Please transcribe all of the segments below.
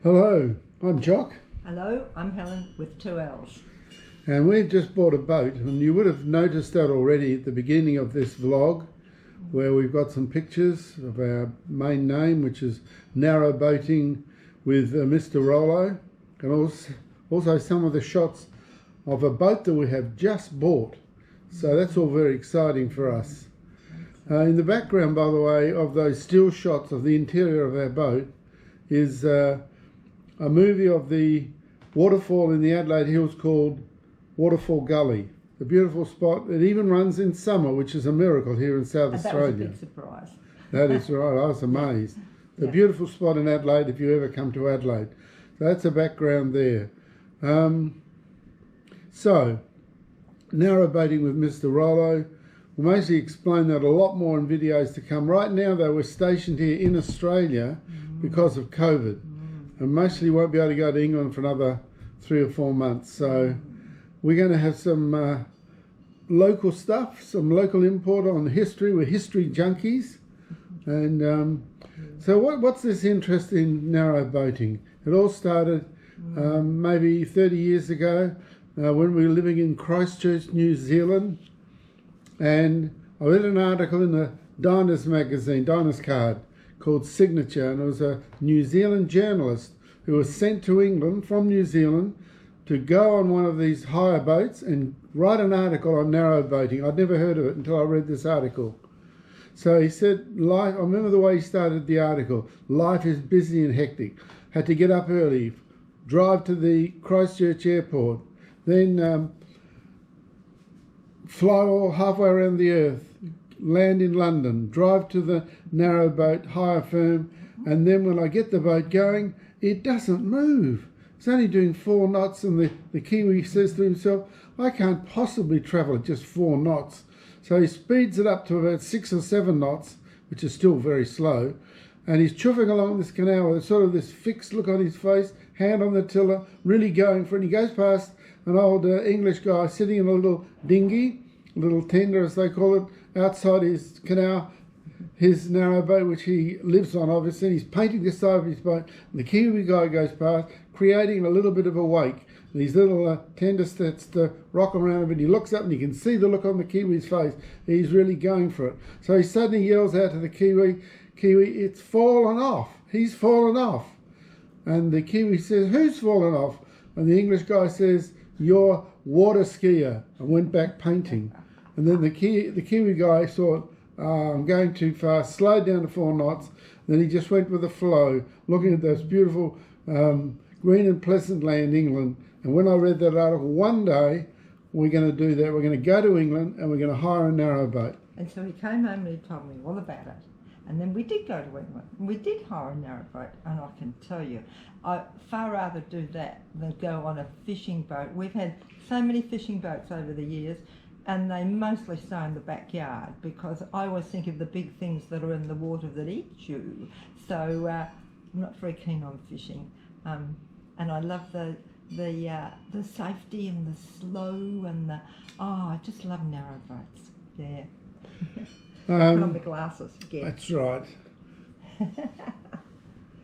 Hello, I'm Jock. Hello, I'm Helen with 2 L's. And we've just bought a boat, and you would have noticed that already at the beginning of this vlog, where we've got some pictures of our main name, which is Narrowboating with Mr. Rollo, and also some of the shots of a boat that we have just bought. So that's all very exciting for us. In the background, by the way, of those still shots of the interior of our boat is a movie of the waterfall in the Adelaide Hills called Waterfall Gully. A beautiful spot. It even runs in summer, which is a miracle here in South Australia. That was a big surprise. That is right, I was amazed. A beautiful spot in Adelaide if you ever come to Adelaide. So that's a background there. So, narrowboating with Mr. Rollo. We'll mostly explain that a lot more in videos to come. Right now though, we're stationed here in Australia because of COVID. And mostly won't be able to go to England for another 3 or 4 months. So we're going to have some local stuff, some local import on history. We're history junkies. And so what's this interest in narrowboating? It all started maybe 30 years ago when we were living in Christchurch, New Zealand. And I read an article in the Diners magazine, Diners Card, called Signature, and it was a New Zealand journalist who was sent to England from New Zealand to go on one of these hire boats and write an article on narrowboating. I'd never heard of it until I read this article. So he said, life, I remember the way he started the article, life is busy and hectic. Had to get up early, drive to the Christchurch airport, then fly all halfway around the earth, land in London, drive to the narrowboat hire firm, and then when I get the boat going, it doesn't move. It's only doing 4 knots, and the Kiwi says to himself, I can't possibly travel at just 4 knots. So he speeds it up to about 6 or 7 knots, which is still very slow, and he's chuffing along this canal with sort of this fixed look on his face, hand on the tiller, really going for it. He goes past an old English guy sitting in a little dinghy, a little tender as they call it, outside his canal, his narrowboat, which he lives on obviously. He's painting the side of his boat, and the Kiwi guy goes past, creating a little bit of a wake. And these little tender starts to rock around a bit. He looks up and you can see the look on the Kiwi's face. He's really going for it. So he suddenly yells out to the Kiwi, it's fallen off. He's fallen off. And the Kiwi says, who's fallen off? And the English guy says, you're water skier, and went back painting. And then the Kiwi guy thought, I'm going too fast, slowed down to 4 knots. Then he just went with the flow, looking at those beautiful green and pleasant land, England. And when I read that article, one day we're going to do that. We're going to go to England and we're going to hire a narrowboat. And so he came home and he told me all about it. And then we did go to England. We did hire a narrowboat, and I can tell you, I'd far rather do that than go on a fishing boat. We've had so many fishing boats over the years, and they mostly stay in the backyard because I always think of the big things that are in the water that eat you. So I'm not very keen on fishing, and I love the safety and the slow and I just love narrowboats. Yeah. Put on the glasses again. That's right.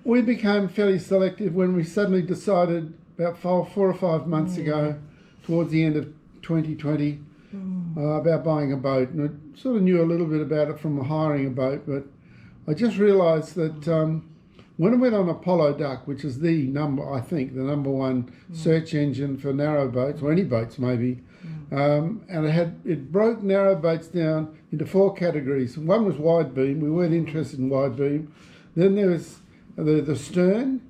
We became fairly selective when we suddenly decided about 4 or 5 months ago, towards the end of 2020, about buying a boat. And I sort of knew a little bit about it from hiring a boat, but I just realised that when I went on Apollo Duck, which is the number one search engine for narrowboats, or any boats maybe, and it broke narrowboats down into 4 categories. One was wide beam. We weren't interested in wide beam. Then there was the stern.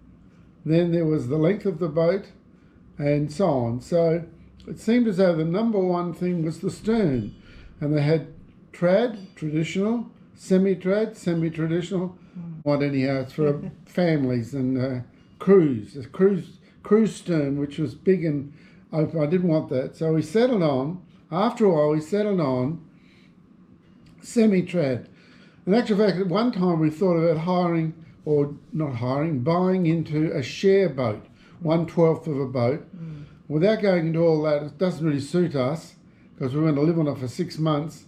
Then there was the length of the boat, and so on. So it seemed as though the number one thing was the stern, and they had trad, traditional, semi-trad, semi-traditional. What anyhow? It's for families and cruise. A cruise stern, which was big and open. I didn't want that, so we settled on. After a while, we settled on semi-trad. In actual fact, at one time we thought about buying into a share boat, 1/12 of a boat. Without going into all that, it doesn't really suit us because we were going to live on it for 6 months.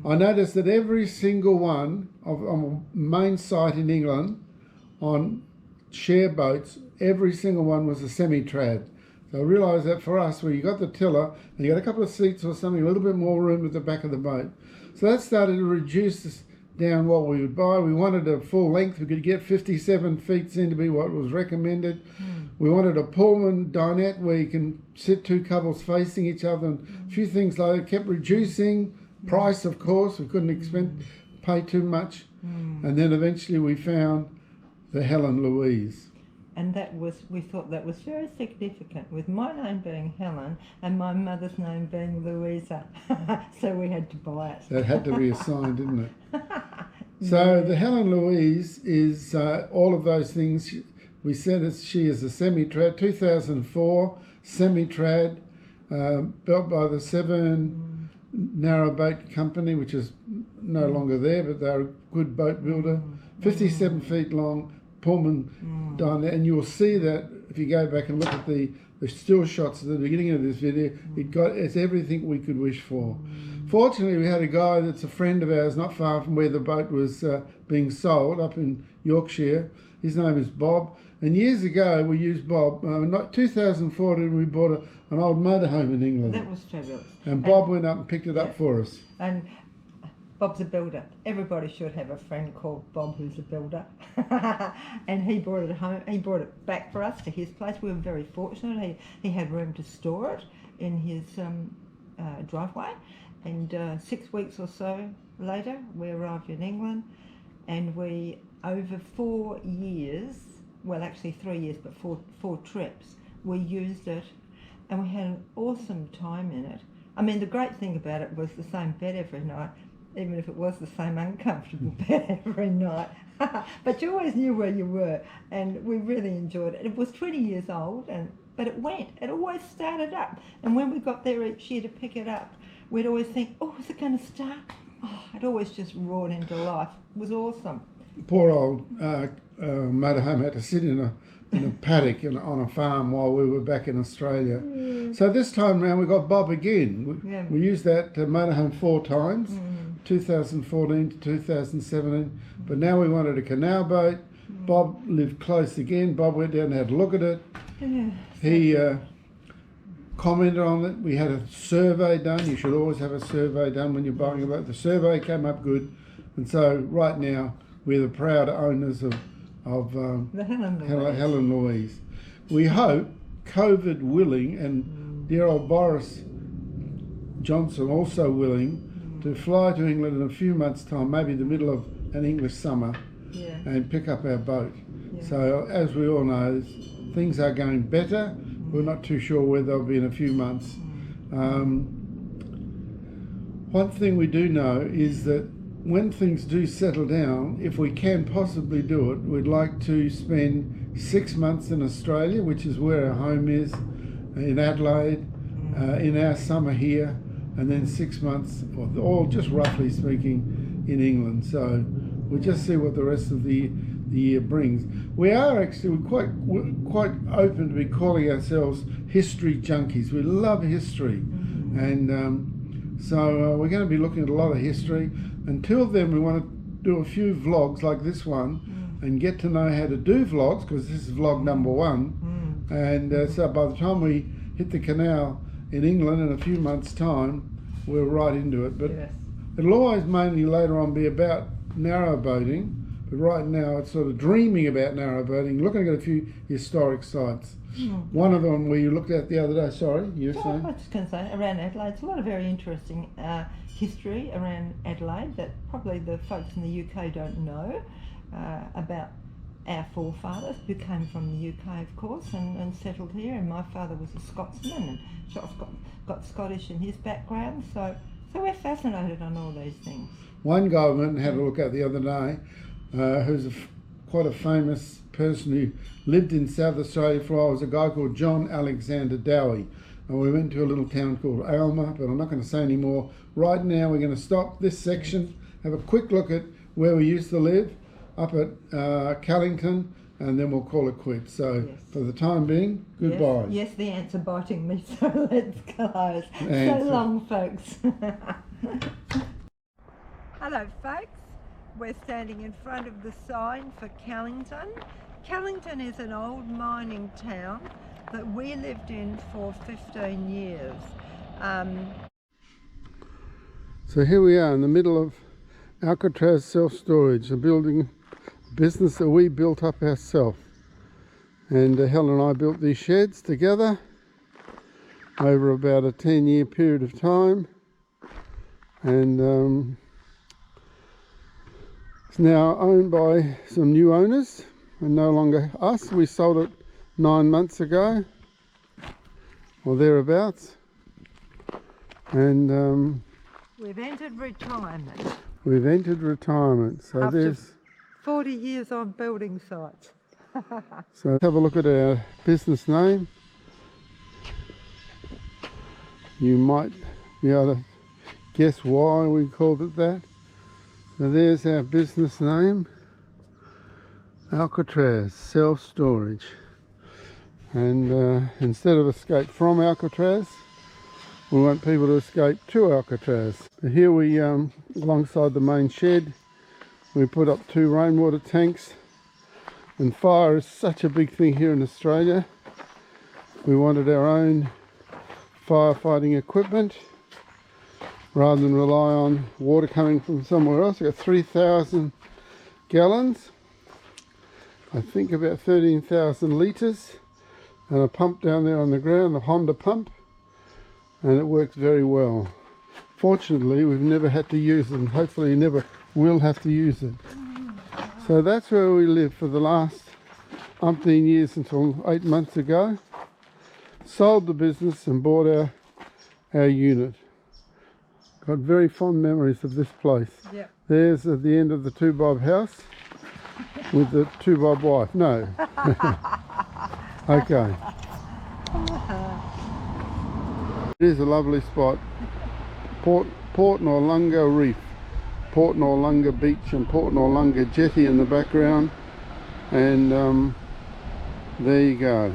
I noticed that every single one on a main site in England on share boats every single one was a semi-trad. So I realised that for us, where you got the tiller and you got a couple of seats or something, a little bit more room at the back of the boat. So that started to reduce us down what we would buy. We wanted a full length. We could get 57 feet seemed to be what was recommended. We wanted a Pullman Dinette where you can sit two couples facing each other, and a few things like that. Kept reducing price, of course. We couldn't pay too much. And then eventually we found the Helen Louise. And we thought that was very significant, with my name being Helen and my mother's name being Louisa. So we had to buy it. That had to be assigned, didn't it? So the Helen Louise is all of those things. We said she is a semi-trad, 2004 semi-trad, built by the Severn Narrowboat Company, which is no longer there, but they're a good boat builder. 57 feet long, Pullman Dinette, and you'll see that if you go back and look at the still shots at the beginning of this video, it's everything we could wish for. Fortunately, we had a guy that's a friend of ours not far from where the boat was being sold, up in Yorkshire. His name is Bob, and years ago we used Bob. 2014 we bought an old motorhome in England. That was fabulous. And Bob went up and picked it up for us. And Bob's a builder. Everybody should have a friend called Bob who's a builder. And he brought it home. He brought it back for us to his place. We were very fortunate. He had room to store it in his driveway. And 6 weeks or so later, we arrived in England, and we, over 4 years, well actually 3 years, but four trips, we used it, and we had an awesome time in it. I mean, the great thing about it was the same bed every night, even if it was the same uncomfortable bed every night. But you always knew where you were, and we really enjoyed it. It was 20 years old, but it always started up. And when we got there each year to pick it up, we'd always think, oh, is it going to start? Oh, it always just roared into life. It was awesome. Poor old motorhome had to sit in a paddock on a farm while we were back in Australia. So this time round we got Bob again. We used that motorhome 4 times, 2014 to 2017. But now we wanted a canal boat. Bob lived close again. Bob went down and had a look at it. He commented on it. We had a survey done. You should always have a survey done when you're buying a boat. The survey came up good, and so right now we're the proud owners of the Helen Louise. We hope, COVID willing, and dear old Boris Johnson also willing, to fly to England in a few months' time, maybe the middle of an English summer, and pick up our boat. So as we all know, things are going better. We're not too sure where they'll be in a few months. One thing we do know is that when things do settle down, if we can possibly do it, we'd like to spend 6 months in Australia, which is where our home is, in Adelaide, in our summer here, and then 6 months, or just roughly speaking, in England. So we'll just see what the rest of the year brings. We are actually quite open to be calling ourselves history junkies. We love history, and so we're going to be looking at a lot of history. Until then, we want to do a few vlogs like this one and get to know how to do vlogs, because this is vlog number 1. And so by the time we hit the canal in England in a few months' time, we're right into it. But it'll always mainly later on be about narrowboating. But right now it's sort of dreaming about narrowboating, looking at a few historic sites. One of them where you looked at the other day, sorry, you were saying? I was just going to say, around Adelaide, it's a lot of very interesting history around Adelaide that probably the folks in the UK don't know about our forefathers who came from the UK, of course, and settled here. And my father was a Scotsman and got Scottish in his background, so we're fascinated on all these things. One guy I went and had a look at the other day, who's quite a famous person who lived in South Australia for a while, was a guy called John Alexander Dowie. And we went to a little town called Aylmer, but I'm not going to say any more. Right now we're going to stop this section, have a quick look at where we used to live, up at Callington, and then we'll call it quits. So for the time being, goodbye. Yes, the ants are biting me, so let's close. So long, folks. Hello, folks. We're standing in front of the sign for Callington. Callington is an old mining town that we lived in for 15 years. So here we are in the middle of Alcatraz self-storage, a business that we built up ourselves. And Helen and I built these sheds together over about a 10-year period of time. And it's now owned by some new owners and no longer us. We sold it 9 months ago or thereabouts. And we've entered retirement. We've entered retirement. So After there's 40 years on building sites. So let's have a look at our business name. You might be able to guess why we called it that. So there's our business name, Alcatraz Self-Storage. And instead of escape from Alcatraz, we want people to escape to Alcatraz. But here we, alongside the main shed, we put up 2 rainwater tanks. And fire is such a big thing here in Australia. We wanted our own firefighting equipment rather than rely on water coming from somewhere else. We've got 3,000 gallons, I think about 13,000 litres, and a pump down there on the ground, the Honda pump, and it works very well. Fortunately, we've never had to use it, and hopefully never will have to use it. So that's where we lived for the last umpteen years until 8 months ago. Sold the business and bought our unit. Got very fond memories of this place. Yep. There's at the end of the 2-bob house with the 2-bob wife. No. Okay. It is a lovely spot. Port Noarlunga Reef. Port Noarlunga Beach and Port Noarlunga Jetty in the background, and there you go.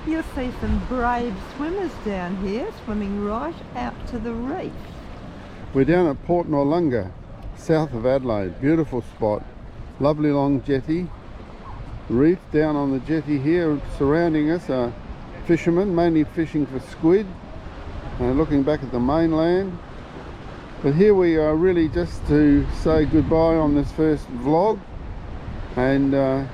You'll see some brave swimmers down here, swimming right out to the reef. We're down at Port Noarlunga, south of Adelaide. Beautiful spot. Lovely long jetty. Reef down on the jetty here. Surrounding us are fishermen, mainly fishing for squid, looking back at the mainland. But here we are really just to say goodbye on this first vlog, and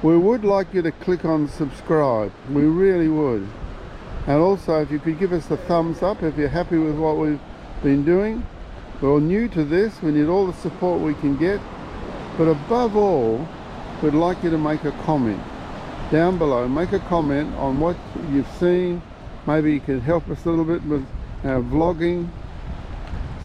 we would like you to click on subscribe. We really would. And also, if you could give us a thumbs up if you're happy with what we've been doing. We're new to this, we need all the support we can get. But above all, we'd like you to make a comment down below. Make a comment on what you've seen. Maybe you can help us a little bit with our vlogging.